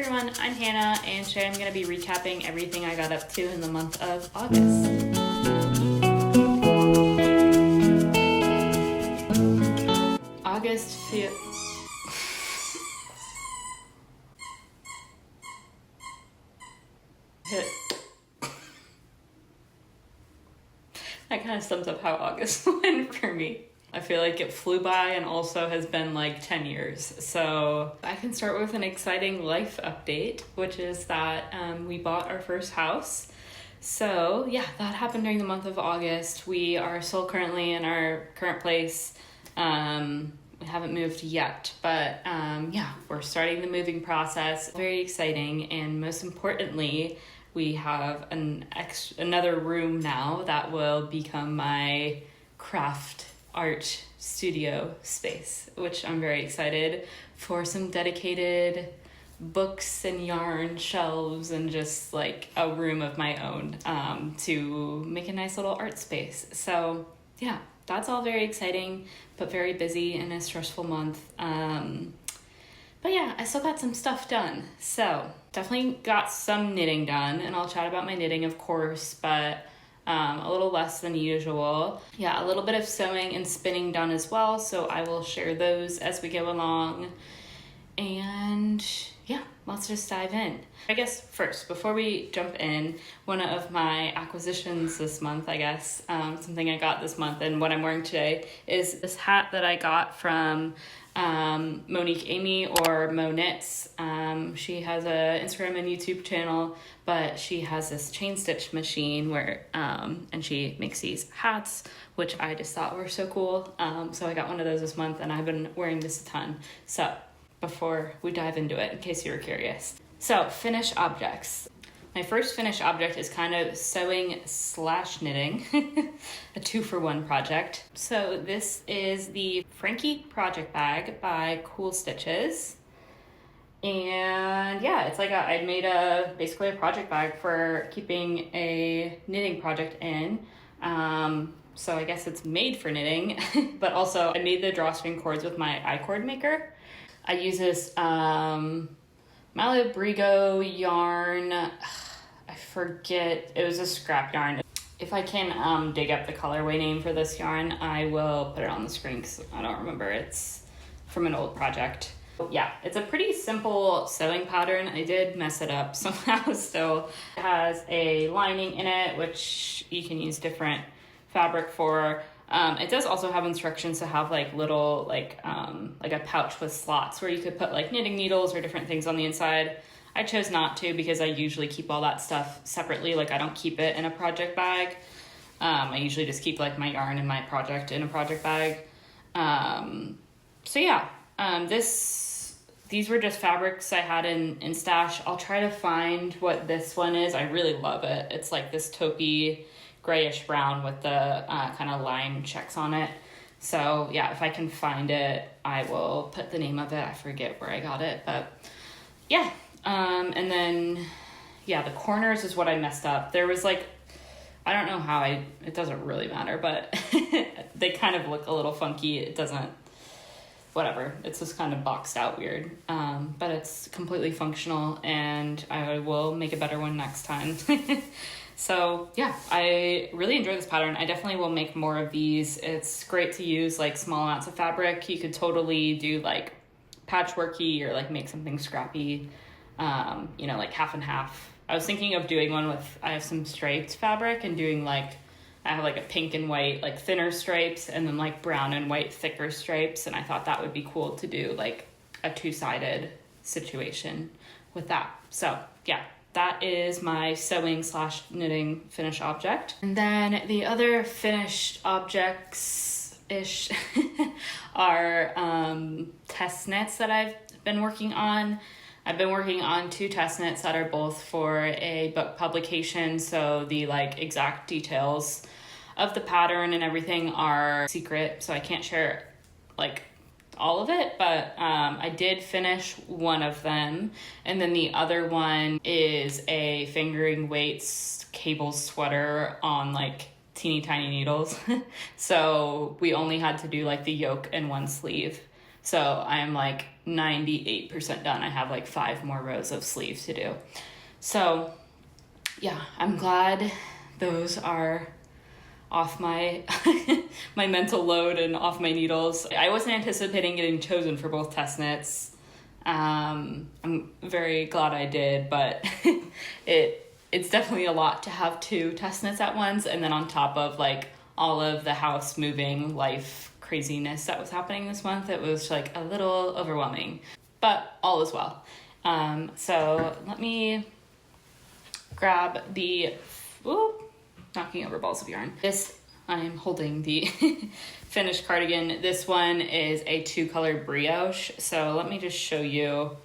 everyone, I'm Hannah, and today I'm going to be recapping everything I got up to in the month of August. August That kind of sums up how August went for me. I feel like it flew by and also has been like 10 years. So I can start with an exciting life update, which is that we bought our first house. So yeah, that happened during the month of August. We are still currently in our current place. We haven't moved yet, but yeah, we're starting the moving process. Very exciting, and most importantly, we have another room now that will become my craft art studio space, which I'm very excited for. Some dedicated books and yarn shelves and just like a room of my own to make a nice little art space. So yeah, that's all very exciting, but very busy and a stressful month. But yeah, I still got some stuff done. So definitely got some knitting done, and I'll chat about my knitting, of course, but a little less than usual. Yeah, a little bit of sewing and spinning done as well, so I will share those as we go along. And yeah, let's just dive in. I guess first, before we jump in, one of my acquisitions this month, I guess, something I got this month and what I'm wearing today is this hat that I got from Monique Amy, or Mo Knits. She has a Instagram and YouTube channel, but she has this chain stitch machine where and she makes these hats, which I just thought were so cool. So I got one of those this month, and I've been wearing this a ton. So before we dive into it, in case you were curious, so finished objects. My first finished object is kind of sewing / knitting, a 2-for-1 project. So this is the Frankie project bag by Cool Stitches. And yeah, it's like I made basically a project bag for keeping a knitting project in. So I guess it's made for knitting, but also I made the drawstring cords with my I-cord maker. I use this Malabrigo yarn. I forget, it was a scrap yarn. If I can dig up the colorway name for this yarn, I will put it on the screen because I don't remember. It's from an old project. Yeah, it's a pretty simple sewing pattern. I did mess it up somehow still. It has a lining in it, which you can use different fabric for. It does also have instructions to have like little like a pouch with slots where you could put like knitting needles or different things on the inside. I chose not to because I usually keep all that stuff separately. Like I don't keep it in a project bag. I usually just keep like my yarn and my project in a project bag. So yeah, these were just fabrics I had in stash. I'll try to find what this one is. I really love it. It's like this taupey grayish brown with the kind of line checks on it. So yeah, if I can find it, I will put the name of it. I forget where I got it, but yeah. And then yeah, the corners is what I messed up. There was like, I don't know how it doesn't really matter, but they kind of look a little funky. It doesn't, whatever. It's just kind of boxed out weird. But it's completely functional, and I will make a better one next time. So yeah, I really enjoy this pattern. I definitely will make more of these. It's great to use like small amounts of fabric. You could totally do like patchworky or like make something scrappy, like half and half. I was thinking of doing one with, I have some striped fabric and doing like, I have like a pink and white, like thinner stripes, and then like brown and white thicker stripes. And I thought that would be cool to do like a 2-sided situation with that. So yeah, that is my sewing / knitting finished object. And then the other finished objects-ish are test knits that I've been working on. I've been working on 2 test knits that are both for a book publication, so the like exact details of the pattern and everything are secret, so I can't share like all of it, but I did finish one of them, and then the other one is a fingering weights cable sweater on like teeny tiny needles. So we only had to do like the yoke and one sleeve. So I'm like 98% done. I have like 5 more rows of sleeves to do. So yeah, I'm glad those are off my my mental load and off my needles. I wasn't anticipating getting chosen for both test knits. I'm very glad I did, but it's definitely a lot to have 2 test knits at once, and then on top of like all of the house moving life craziness that was happening this month, it was like a little overwhelming, but all is well. So let me grab the, knocking over balls of yarn. This, I'm holding the finished cardigan. This one is a 2-color brioche. So let me just show you,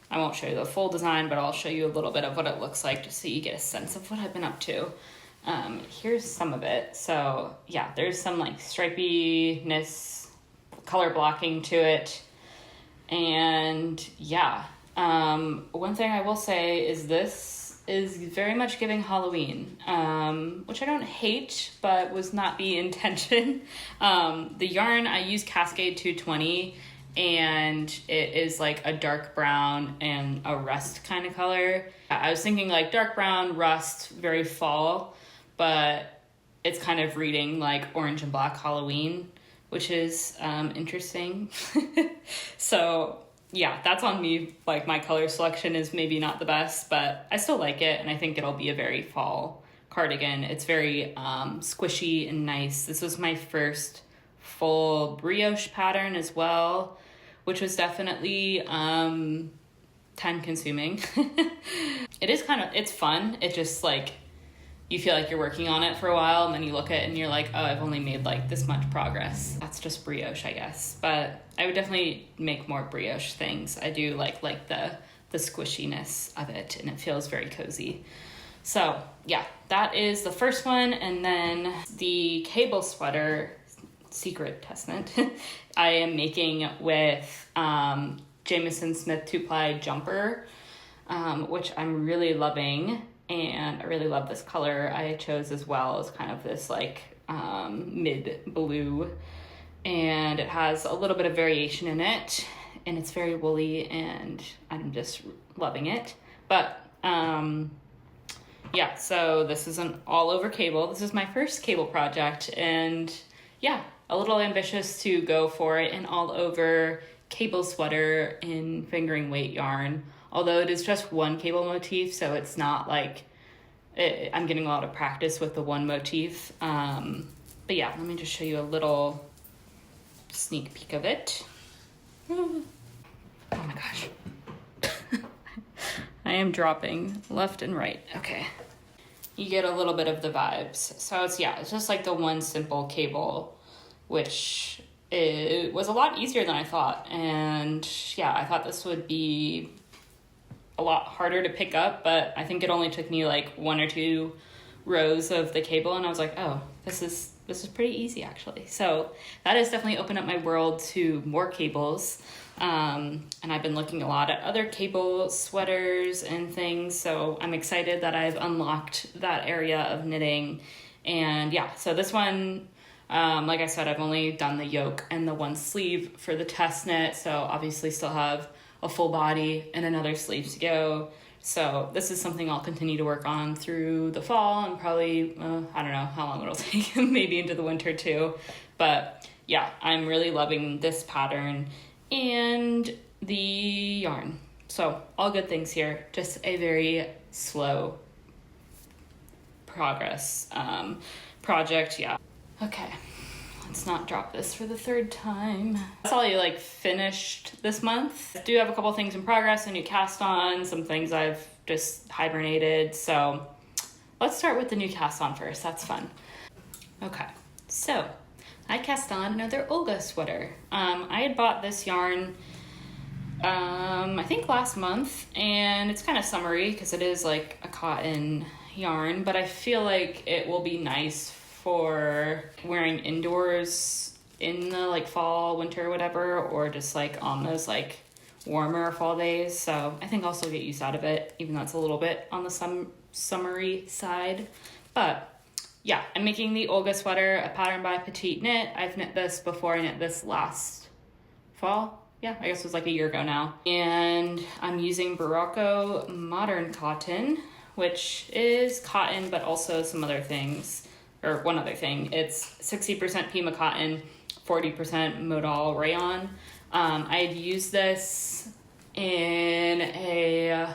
I won't show you the full design, but I'll show you a little bit of what it looks like just so you get a sense of what I've been up to. Here's some of it. So yeah, there's some like stripiness, color blocking to it. And yeah, one thing I will say is this is very much giving Halloween, which I don't hate, but was not the intention. The yarn, I use Cascade 220, and it is like a dark brown and a rust kind of color. I was thinking like dark brown, rust, very fall, but it's kind of reading like orange and black Halloween, which is interesting. So yeah, that's on me. Like my color selection is maybe not the best, but I still like it, and I think it'll be a very fall cardigan. It's very squishy and nice. This was my first full brioche pattern as well, which was definitely time consuming. It is it's fun. It just like, you feel like you're working on it for a while, and then you look at it and you're like, oh, I've only made like this much progress. That's just brioche, I guess. But I would definitely make more brioche things. I do like the squishiness of it, and it feels very cozy. So yeah, that is the first one. And then the cable sweater, secret test knit, I am making with Jameson Smith 2-ply jumper, which I'm really loving. And I really love this color I chose as well. It's kind of this like mid blue, and it has a little bit of variation in it, and it's very woolly, and I'm just loving it. But yeah, so this is an all over cable. This is my first cable project, and yeah, a little ambitious to go for it, an all over cable sweater in fingering weight yarn. Although it is just one cable motif, so it's not like I'm getting a lot of practice with the one motif. But yeah, let me just show you a little sneak peek of it. Oh my gosh. I am dropping left and right. Okay. You get a little bit of the vibes. So it's just like the one simple cable, which it was a lot easier than I thought. And yeah, I thought this would be a lot harder to pick up, but I think it only took me like 1 or 2 rows of the cable, and I was like, oh, this is pretty easy actually. So that has definitely opened up my world to more cables, and I've been looking a lot at other cable sweaters and things, so I'm excited that I've unlocked that area of knitting. And yeah, so this one, like I said, I've only done the yoke and the one sleeve for the test knit, so obviously still have a full body and another sleeve to go. So this is something I'll continue to work on through the fall, and probably, I don't know how long it'll take, maybe into the winter too. But yeah, I'm really loving this pattern and the yarn. So all good things here, just a very slow progress project, yeah. Okay. Let's not drop this for the 3rd time. That's all I finished this month. I do have a couple things in progress, a new cast on, some things I've just hibernated. So let's start with the new cast on first. That's fun. Okay, so I cast on another Olga sweater. I had bought this yarn, I think last month, and it's kind of summery because it is like a cotton yarn, but I feel like it will be nice for wearing indoors in the fall, winter, whatever, or just on those warmer fall days. So I think I'll still get use out of it, even though it's a little bit on the summery side. But yeah, I'm making the Olga sweater, a pattern by Petite Knit. I've knit this before. I knit this last fall. yeah, I guess it was like a year ago now. And I'm using Barocco Modern Cotton, which is cotton, but also some other things, or one other thing. It's 60% Pima cotton, 40% modal rayon. I had used this in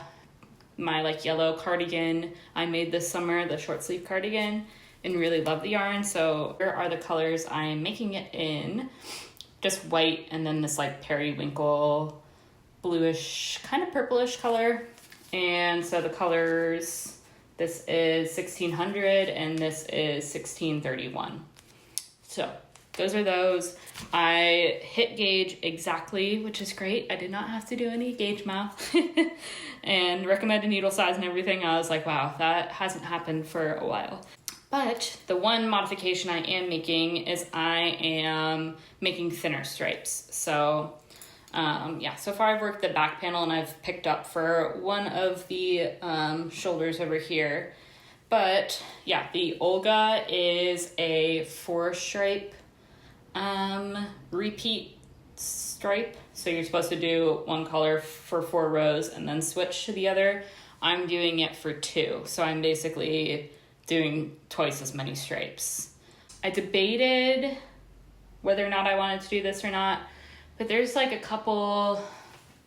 my like yellow cardigan I made this summer, the short sleeve cardigan, and really love the yarn. So here are the colors I'm making it in. Just white and then this like periwinkle bluish, kind of purplish color. And so the colors, this is 1600 and this is 1631. So those are those. I hit gauge exactly, which is great. I did not have to do any gauge math. And recommended needle size and everything. I was like, wow, that hasn't happened for a while. But the one modification I am making is I am making thinner stripes. So yeah, so far I've worked the back panel and I've picked up for one of the shoulders over here. But yeah, the Olga is a 4-stripe repeat stripe. So you're supposed to do one color for 4 rows and then switch to the other. I'm doing it for 2. So I'm basically doing twice as many stripes. I debated whether or not I wanted to do this or not, but there's like a couple,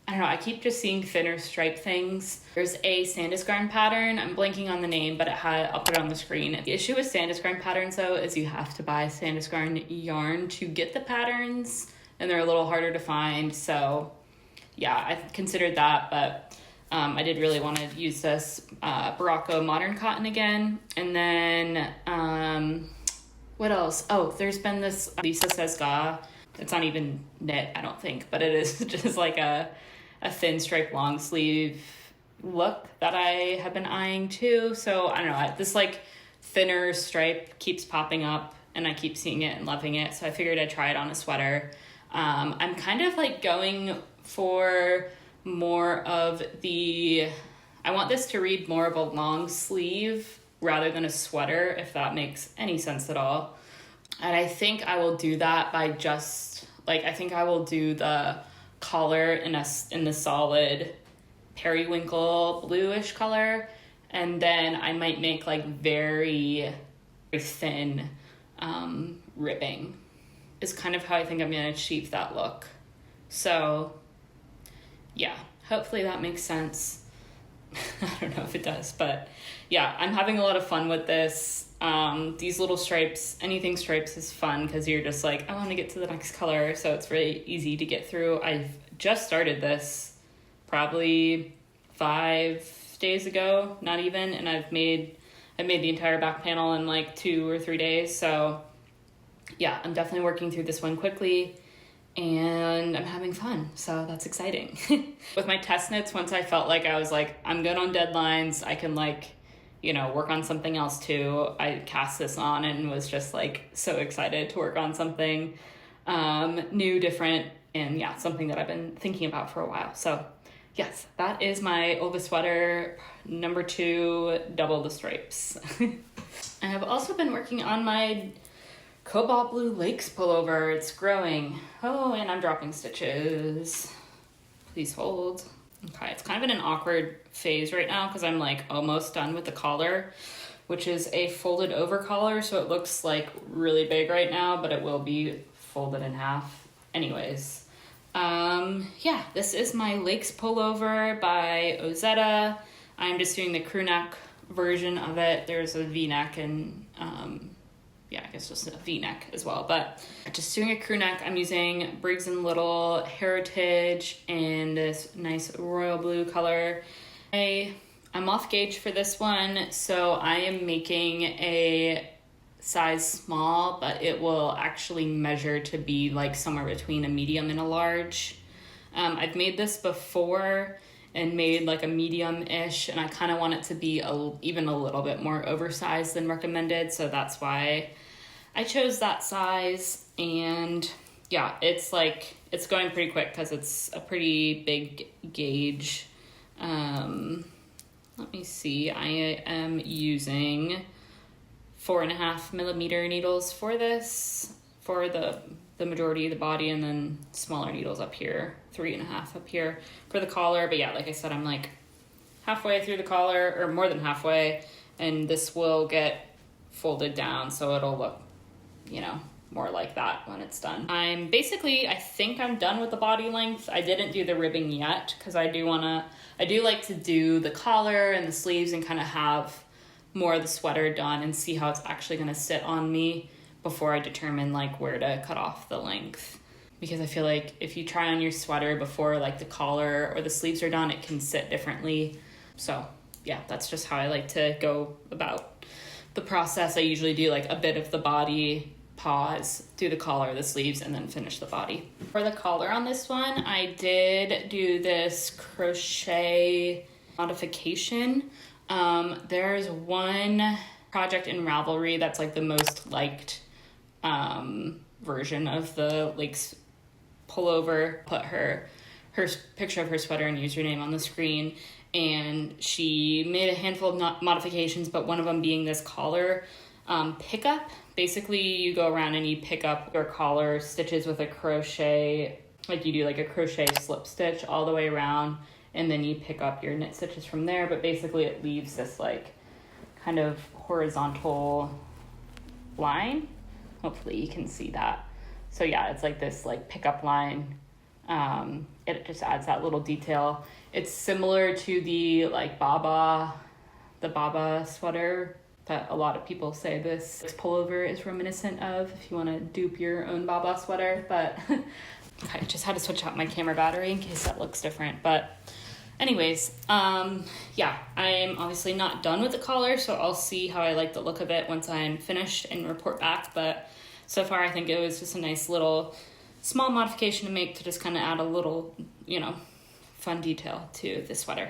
I don't know, I keep just seeing thinner stripe things. There's a Sandisgarn pattern, I'm blanking on the name, but I'll put it on the screen. The issue with Sandisgarn patterns though is you have to buy Sandisgarn yarn to get the patterns, and they're a little harder to find. So yeah, I considered that, but I did really want to use this Barocco Modern Cotton again. And then, what else? Oh, there's been this Lisa Says Ga. It's not even knit, I don't think, but it is just like a thin stripe long sleeve look that I have been eyeing too. So I don't know, this like thinner stripe keeps popping up and I keep seeing it and loving it. So I figured I'd try it on a sweater. I'm kind of like going for more of I want this to read more of a long sleeve rather than a sweater, if that makes any sense at all. And I think I will do that by just, like, I think I will do the collar in the solid periwinkle bluish color, and then I might make like very, very thin ribbing is kind of how I think I'm going to achieve that look. So yeah, hopefully that makes sense. I don't know if it does, but yeah, I'm having a lot of fun with this. These little stripes, anything stripes is fun because you're just like, I want to get to the next color, so it's really easy to get through. I've just started this probably 5 days ago, not even, and I made the entire back panel in like 2 or 3 days. So yeah, I'm definitely working through this one quickly and I'm having fun, so that's exciting. With my test knits, once I felt like I was like, I'm good on deadlines, I can like, you know, work on something else too, I cast this on and was just like so excited to work on something new, different, and yeah, something that I've been thinking about for a while. So yes, that is my Olga sweater number 2, double the stripes. I have also been working on my Cobalt Blue Lakes pullover. It's growing. Oh, and I'm dropping stitches. Please hold. Okay, it's kind of in an awkward phase right now because I'm like almost done with the collar, which is a folded over collar, so it looks like really big right now, but it will be folded in half anyways. Yeah, this is my Lakes pullover by Ozetta. I'm just doing the crew neck version of it. There's a V-neck and yeah, I guess just a V-neck as well, but just doing a crew neck. I'm using Briggs & Little Heritage in this nice royal blue color. I'm off gauge for this one, so I am making a size small, but it will actually measure to be like somewhere between a medium and a large. I've made this before and made like a medium-ish, and I kind of want it to be even a little bit more oversized than recommended, so that's why I chose that size. And yeah, it's going pretty quick because it's a pretty big gauge. Let me see, I am using 4.5 millimeter needles for this, for the the majority of the body, and then smaller needles up here, 3.5 up here for the collar. But yeah, like I said, I'm like halfway through the collar, or more than halfway, and this will get folded down so it'll look, you know, more like that when it's done. I think I'm done with the body length. I didn't do the ribbing yet because I do like to do the collar and the sleeves and kind of have more of the sweater done and see how it's actually going to sit on me before I determine like where to cut off the length. Because I feel like if you try on your sweater before like the collar or the sleeves are done, it can sit differently. So yeah, that's just how I like to go about the process. I usually do like a bit of the body, pause, do the collar, the sleeves, and then finish the body. For the collar on this one, I did do this crochet modification. There's one project in Ravelry that's like the most liked version of the Lakes pullover. Put her picture of her sweater and username on the screen, and she made a handful of modifications, but one of them being this collar pickup. Basically, you go around and you pick up your collar stitches with a crochet, like you do like a crochet slip stitch all the way around, and then you pick up your knit stitches from there. But basically it leaves this like kind of horizontal line. Hopefully you can see that. So yeah, it's like this like pickup line. It just adds that little detail. It's similar to the like Baba sweater that a lot of people say this pullover is reminiscent of, if you want to dupe your own Baba sweater. But I just had to switch out my camera battery in case that looks different. But anyways, yeah, I'm obviously not done with the collar, so I'll see how I like the look of it once I'm finished and report back. But so far I think it was just a nice little small modification to make to just kind of add a little, you know, fun detail to the sweater.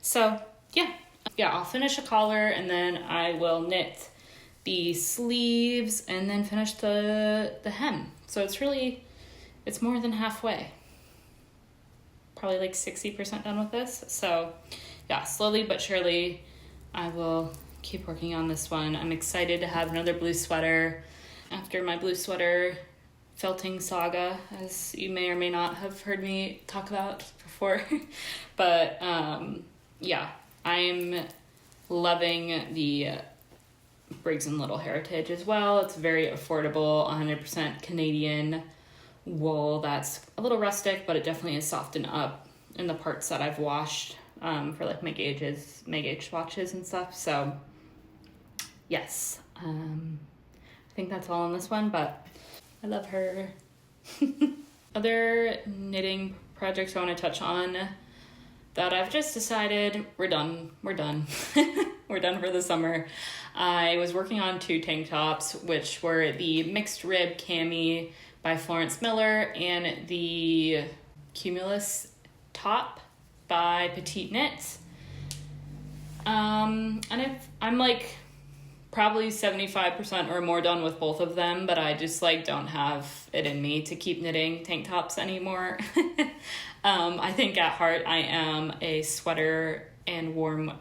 So yeah, I'll finish a collar and then I will knit the sleeves and then finish the hem. So it's more than halfway. Probably like 60% done with this. So yeah, slowly but surely I will keep working on this one. I'm excited to have another blue sweater after my blue sweater felting saga, as you may or may not have heard me talk about before. But yeah, I'm loving the Briggs & Little Heritage as well. It's very affordable, 100% Canadian wool that's a little rustic, but it definitely is softened up in the parts that I've washed for like my gauge swatches and stuff. So yes, I think that's all on this one, but I love her. Other knitting projects I want to touch on that I've just decided we're done. We're done for the summer. I was working on 2 tank tops, which were the Mixed Rib Cami by Florence Miller and the Cumulus top by Petite Knit. And I'm like probably 75% or more done with both of them, but I just like don't have it in me to keep knitting tank tops anymore. I think at heart I am a sweater and warm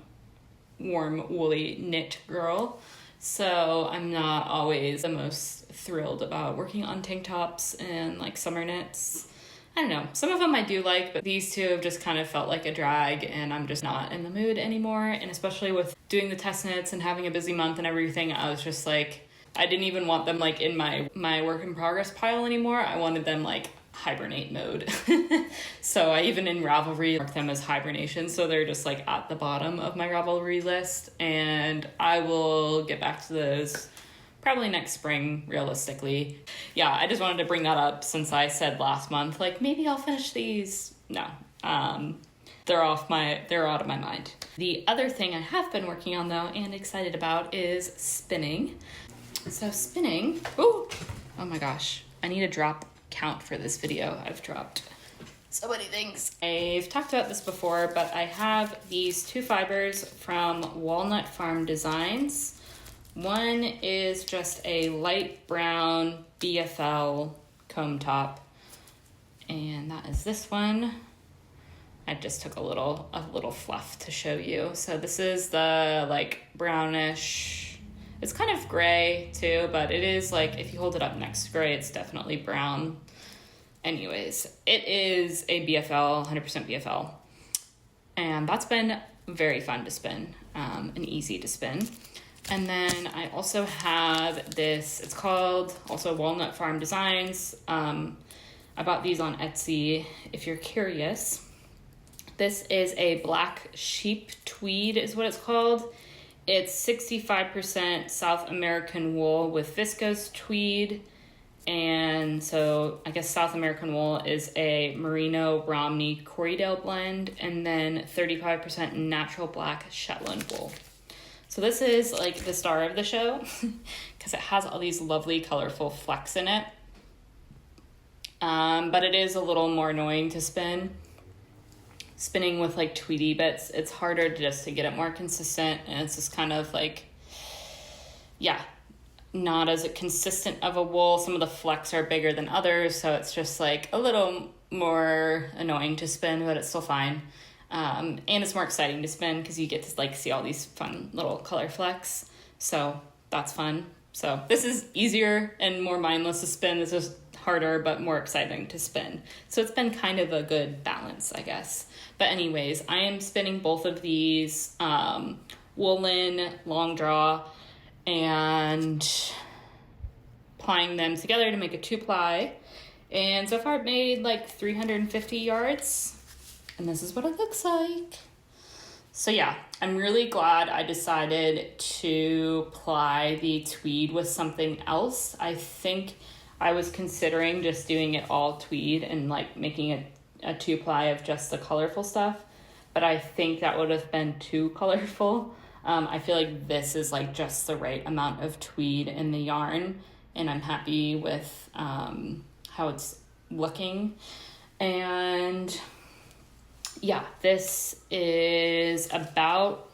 woolly knit girl, so I'm not always the most thrilled about working on tank tops and like summer knits. I don't know, some of them I do like, but these two have just kind of felt like a drag and I'm just not in the mood anymore. And especially with doing the test knits and having a busy month and everything, I was just like, I didn't even want them like in my work in progress pile anymore. I wanted them like hibernate mode. So I even in Ravelry mark them as hibernation, so they're just like at the bottom of my Ravelry list, and I will get back to those probably next spring, realistically. Yeah, I just wanted to bring that up since I said last month, like, maybe I'll finish these. No, they're out of my mind. The other thing I have been working on, though, and excited about is spinning. So spinning, oh my gosh, I need a drop count for this video. I've dropped so many things. I've talked about this before, but I have these 2 fibers from Walnut Farm Designs. One is just a light brown BFL comb top, and that is this one. I just took a little fluff to show you. So this is the like brownish, It's kind of gray too, but it is like, if you hold it up next to gray, it's definitely brown. Anyways, it is a BFL, 100% BFL. And that's been very fun to spin, and easy to spin. And then I also have this, it's called also Walnut Farm Designs. I bought these on Etsy if you're curious. This is a black sheep tweed is what it's called. It's 65% South American wool with viscose tweed. And so I guess South American wool is a Merino Romney Corriedale blend, and then 35% natural black Shetland wool. So this is like the star of the show because it has all these lovely colorful flecks in it. But it is a little more annoying to spin. Spinning with like tweedy bits, it's harder just to get it more consistent, and it's just kind of like, yeah, not as consistent of a wool. Some of the flecks are bigger than others, so it's just like a little more annoying to spin, but it's still fine. And it's more exciting to spin because you get to like see all these fun little color flecks, so that's fun. So this is easier and more mindless to spin. This is harder but more exciting to spin. So it's been kind of a good balance, I guess. But anyways, I am spinning both of these woolen long draw and plying them together to make a 2-ply. And so far I've made like 350 yards, and this is what it looks like. So yeah, I'm really glad I decided to ply the tweed with something else. I think I was considering just doing it all tweed and like making a 2-ply of just the colorful stuff, but I think that would have been too colorful. I feel like this is like just the right amount of tweed in the yarn, and I'm happy with how it's looking. And yeah, this is about,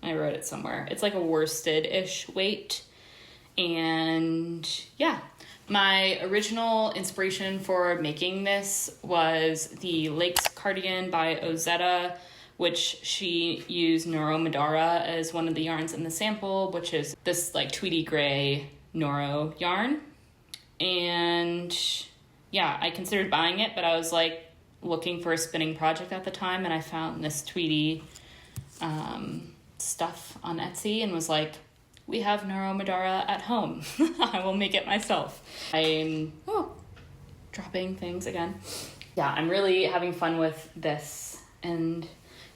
I wrote it somewhere, it's like a worsted-ish weight. And yeah, my original inspiration for making this was the Lakes cardigan by Ozetta, which she used Noro Madara as one of the yarns in the sample, which is this like tweedy gray Noro yarn. And yeah, I considered buying it, but I was like looking for a spinning project at the time, and I found this tweedy stuff on Etsy and was like, we have Noro Madara at home. I will make it myself. I'm dropping things again. Yeah, I'm really having fun with this. And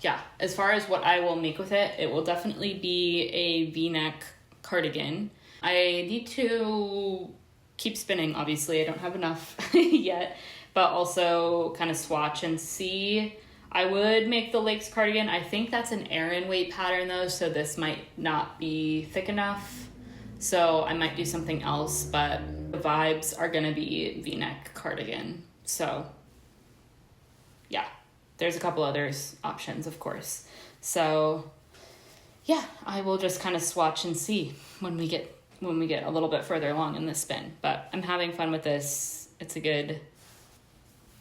yeah, as far as what I will make with it, it will definitely be a V-neck cardigan. I need to keep spinning, obviously. I don't have enough yet, but also kind of swatch and see. I would make the Lakes cardigan. I think that's an Aran weight pattern though, so this might not be thick enough. So I might do something else, but the vibes are gonna be V-neck cardigan. So yeah, there's a couple others options, of course. So yeah, I will just kind of swatch and see when we get a little bit further along in this spin. But I'm having fun with this. It's a good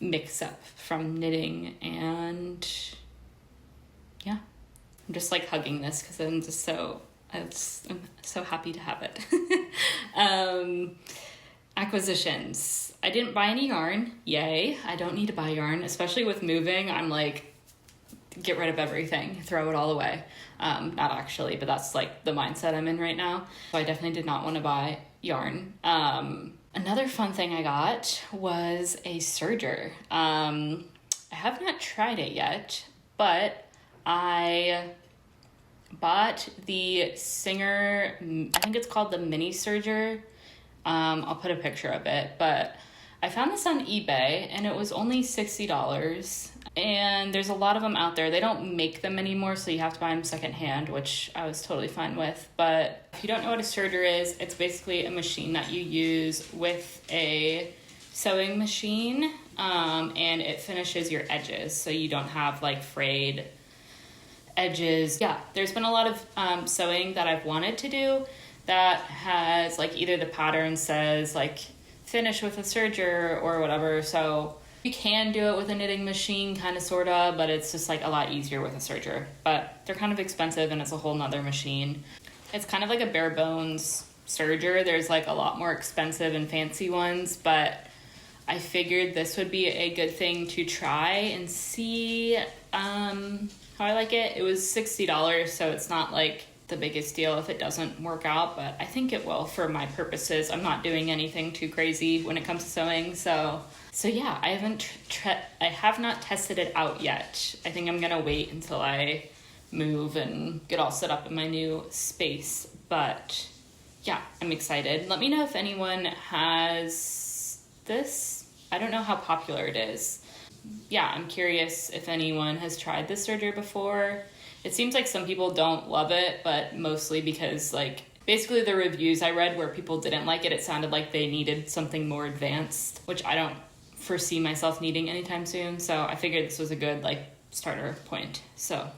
mix up from knitting, and yeah, I'm just like hugging this because I'm so happy to have it. Acquisitions. I didn't buy any yarn. Yay. I don't need to buy yarn, especially with moving. I'm like, get rid of everything, throw it all away. Not actually, but that's like the mindset I'm in right now. So I definitely did not want to buy yarn. Another fun thing I got was a serger. I have not tried it yet, but I bought the Singer, I think it's called the mini serger. I'll put a picture of it, but I found this on eBay and it was only $60. And there's a lot of them out there. They don't make them anymore, so you have to buy them secondhand, which I was totally fine with. But if you don't know what a serger is, it's basically a machine that you use with a sewing machine, and it finishes your edges, so you don't have like frayed edges. Yeah, there's been a lot of sewing that I've wanted to do that has like either the pattern says like finish with a serger or whatever, so you can do it with a knitting machine, kind of, sort of, but it's just like a lot easier with a serger. But they're kind of expensive and it's a whole nother machine. It's kind of like a bare bones serger. There's like a lot more expensive and fancy ones, but I figured this would be a good thing to try and see how I like it. It was $60, so it's not like the biggest deal if it doesn't work out, but I think it will for my purposes. I'm not doing anything too crazy when it comes to sewing, so yeah, I have not tested it out yet. I think I'm gonna wait until I move and get all set up in my new space, but yeah, I'm excited. Let me know if anyone has this. I don't know how popular it is. Yeah, I'm curious if anyone has tried this serger before. It seems like some people don't love it, but mostly because like basically the reviews I read where people didn't like it, it sounded like they needed something more advanced, which I don't foresee myself needing anytime soon. So I figured this was a good like starter point. So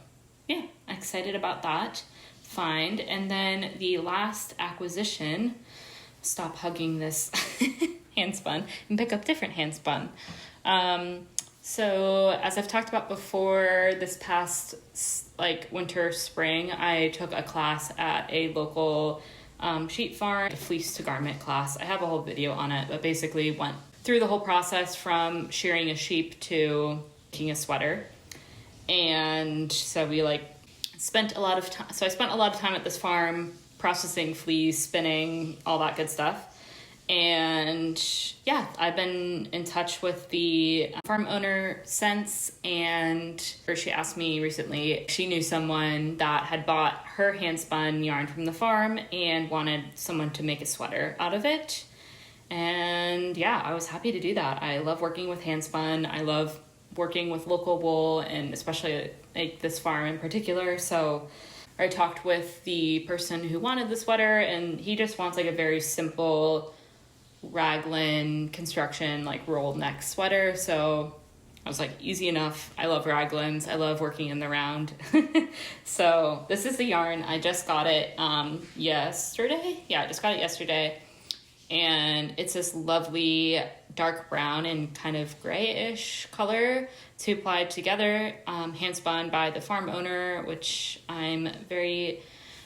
yeah, excited about that find. And then the last acquisition, stop hugging this handspun and pick up different handspun. So as I've talked about before, this past like winter, spring, I took a class at a local sheep farm, a fleece to garment class. I have a whole video on it, but basically went through the whole process from shearing a sheep to making a sweater. And so we like spent a lot of time. So I spent a lot of time at this farm processing fleece, spinning, all that good stuff. And yeah, I've been in touch with the farm owner since, and she asked me recently, she knew someone that had bought her handspun yarn from the farm and wanted someone to make a sweater out of it. And yeah, I was happy to do that. I love working with handspun. I love working with local wool, and especially like this farm in particular. So I talked with the person who wanted the sweater, and he just wants like a very simple raglan construction, like rolled neck sweater. So I was like, easy enough. I love raglans. I love working in the round. So this is the yarn. I just got it yesterday. Yeah, I just got it yesterday. And it's this lovely dark brown and kind of grayish color to apply together, hand spun by the farm owner, which I'm very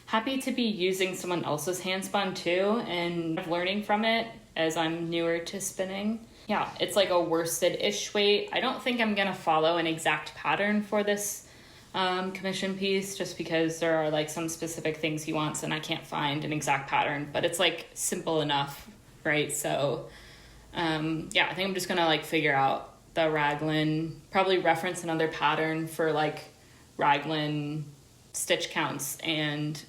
happy to be using someone else's hand spun too and learning from it as I'm newer to spinning. Yeah, it's like a worsted-ish weight. I don't think I'm gonna follow an exact pattern for this commission piece, just because there are like some specific things he wants and I can't find an exact pattern, but it's like simple enough, right? So yeah, I think I'm just gonna like figure out the raglan, probably reference another pattern for like raglan stitch counts and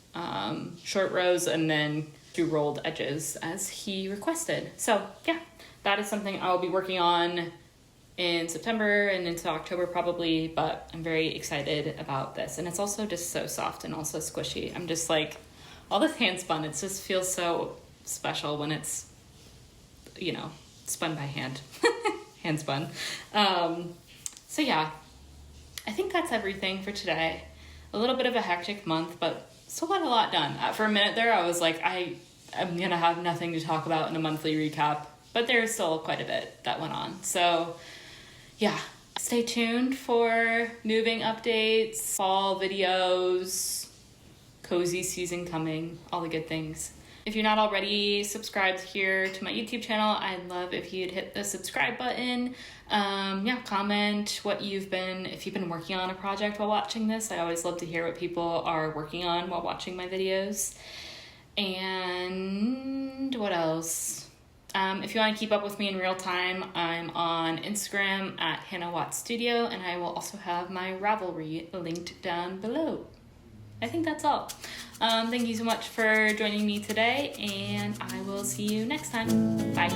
short rows, and then do rolled edges as he requested. So yeah, that is something I'll be working on in September and into October probably, but I'm very excited about this. And it's also just so soft and also squishy. I'm just like, all this hand spun, it just feels so special when it's, you know, spun by hand. Hand spun. So yeah, I think that's everything for today. A little bit of a hectic month, but still got a lot done. For a minute there, I was like, I'm gonna have nothing to talk about in a monthly recap, but there's still quite a bit that went on. So yeah, stay tuned for moving updates, fall videos, cozy season coming, all the good things. If you're not already subscribed here to my YouTube channel, I'd love if you'd hit the subscribe button. Yeah, comment what if you've been working on a project while watching this. I always love to hear what people are working on while watching my videos. And what else? If you want to keep up with me in real time, I'm on Instagram at Hannah Watts Studio, and I will also have my Ravelry linked down below. I think that's all. Thank you so much for joining me today, and I will see you next time. Bye.